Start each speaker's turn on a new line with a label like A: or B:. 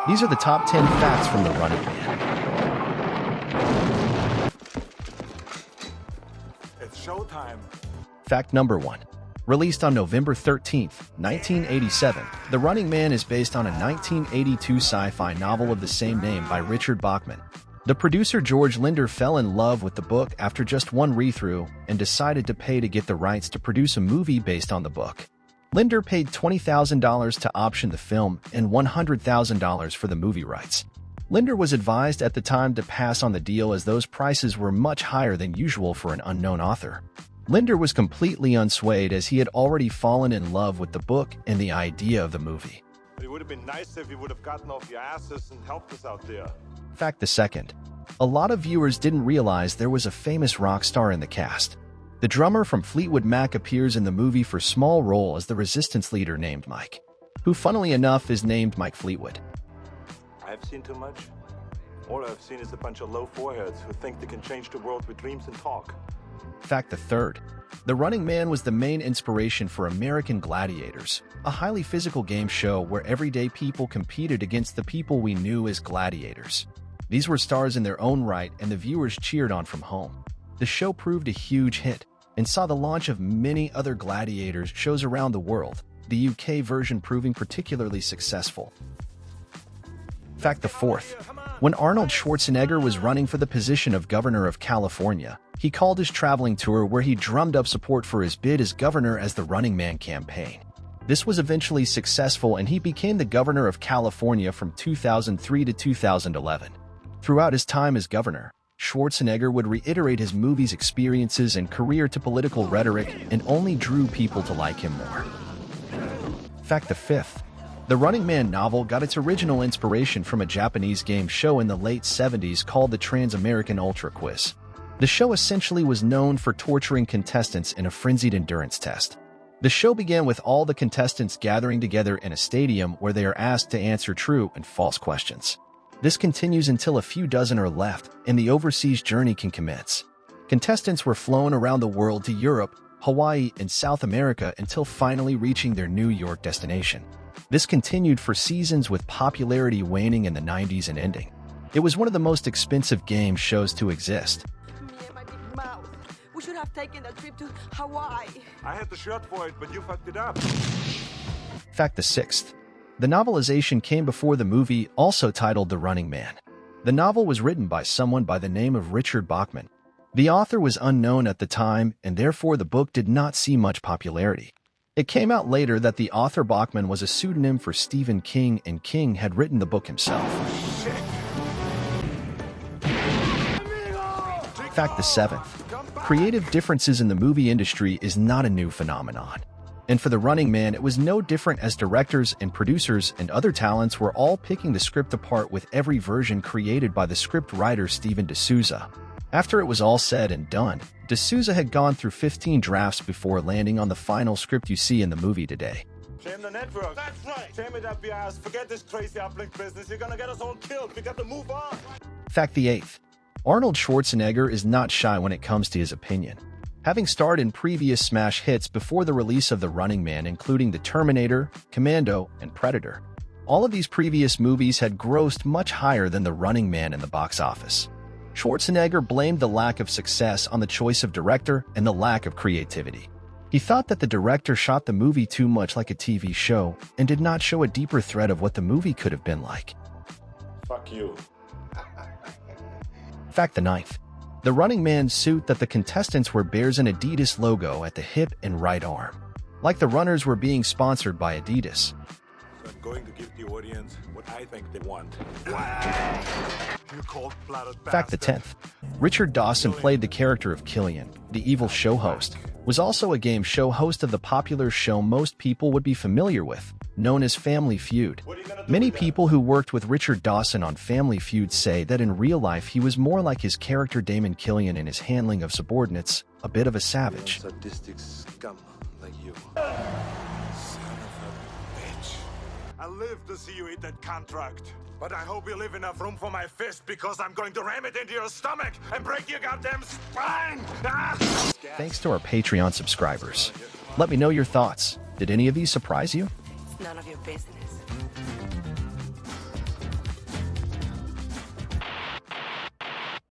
A: These are the top 10 facts from The Running Man.
B: It's showtime.
A: Fact number 1. Released on November 13, 1987, The Running Man is based on a 1982 sci-fi novel of the same name by Richard Bachman. The producer George Linder fell in love with the book after just one read-through and decided to pay to get the rights to produce a movie based on the book. Linder paid $20,000 to option the film and $100,000 for the movie rights. Linder was advised at the time to pass on the deal as those prices were much higher than usual for an unknown author. Linder was completely unswayed as he had already fallen in love with the book and the idea of the movie.
B: It would have been nice if you would have gotten off your asses and helped us out there.
A: Fact the second. A lot of viewers didn't realize there was a famous rock star in the cast. The drummer from Fleetwood Mac appears in the movie for small role as the Resistance leader named Mike, who funnily enough is named Mike Fleetwood.
B: I've seen too much. All I've seen is a bunch of low foreheads who think they can change the world with dreams and talk.
A: Fact the third. The Running Man was the main inspiration for American Gladiators, a highly physical game show where everyday people competed against the people we knew as gladiators. These were stars in their own right and the viewers cheered on from home. The show proved a huge hit and saw the launch of many other Gladiators shows around the world, the UK version proving particularly successful. Fact the fourth. When Arnold Schwarzenegger was running for the position of governor of California, he called his traveling tour where he drummed up support for his bid as governor as the Running Man campaign. This was eventually successful and he became the governor of California from 2003 to 2011. Throughout his time as governor, Schwarzenegger would reiterate his movie's experiences and career to political rhetoric and only drew people to like him more. Fact the fifth. The Running Man novel got its original inspiration from a Japanese game show in the late 70s called the Trans-American Ultra Quiz. The show essentially was known for torturing contestants in a frenzied endurance test. The show began with all the contestants gathering together in a stadium where they are asked to answer true and false questions. This continues until a few dozen are left and the overseas journey can commence. Contestants were flown around the world to Europe, Hawaii, and South America until finally reaching their New York destination. This continued for seasons with popularity waning in the 90s and ending. It was one of the most expensive game shows to exist.
C: Me and my big mouth. We should have taken a trip to Hawaii.
B: I had the shirt for it, but you fucked it up.
A: Fact the sixth. The novelization came before the movie, also titled The Running Man. The novel was written by someone by the name of Richard Bachman. The author was unknown at the time, and therefore the book did not see much popularity. It came out later that the author Bachman was a pseudonym for Stephen King, and King had written the book himself. Fact the seventh. Creative differences in the movie industry is not a new phenomenon. And for The Running Man, it was no different as directors and producers and other talents were all picking the script apart with every version created by the script writer Steven D'Souza. After it was all said and done, D'Souza had gone through 15 drafts before landing on the final script you see in the movie today.
B: Shame the network. That's right. Shame it up your ass. Forget this crazy uplink business. You're gonna get us all killed. We got to move on.
A: Fact the eighth. Arnold Schwarzenegger is not shy when it comes to his opinion. Having starred in previous smash hits before the release of The Running Man, including The Terminator, Commando, and Predator, all of these previous movies had grossed much higher than The Running Man in the box office. Schwarzenegger blamed the lack of success on the choice of director and the lack of creativity. He thought that the director shot the movie too much like a TV show and did not show a deeper thread of what the movie could have been like.
B: Fuck you.
A: Fact the ninth. The Running Man suit that the contestants wear bears an Adidas logo at the hip and right arm. Like the runners were being sponsored by Adidas.
B: So I'm going to give the audience what I think they want. You cold-blooded
A: Fact the
B: bastard.
A: 10th. Richard Dawson played the character of Killian, the evil show host, was also a game show host of the popular show most people would be familiar with, known as Family Feud. Many people who worked with Richard Dawson on Family Feud say that in real life he was more like his character Damon Killian in his handling of subordinates, a bit of a savage.
B: Sadistic scum like you. Son of a bitch. I live to see you eat that contract. But I hope you leave enough room for my fist because I'm going to ram it into your stomach and break your goddamn spine! Ah!
A: Thanks to our Patreon subscribers. Let me know your thoughts. Did any of these surprise you?
C: It's none of your business.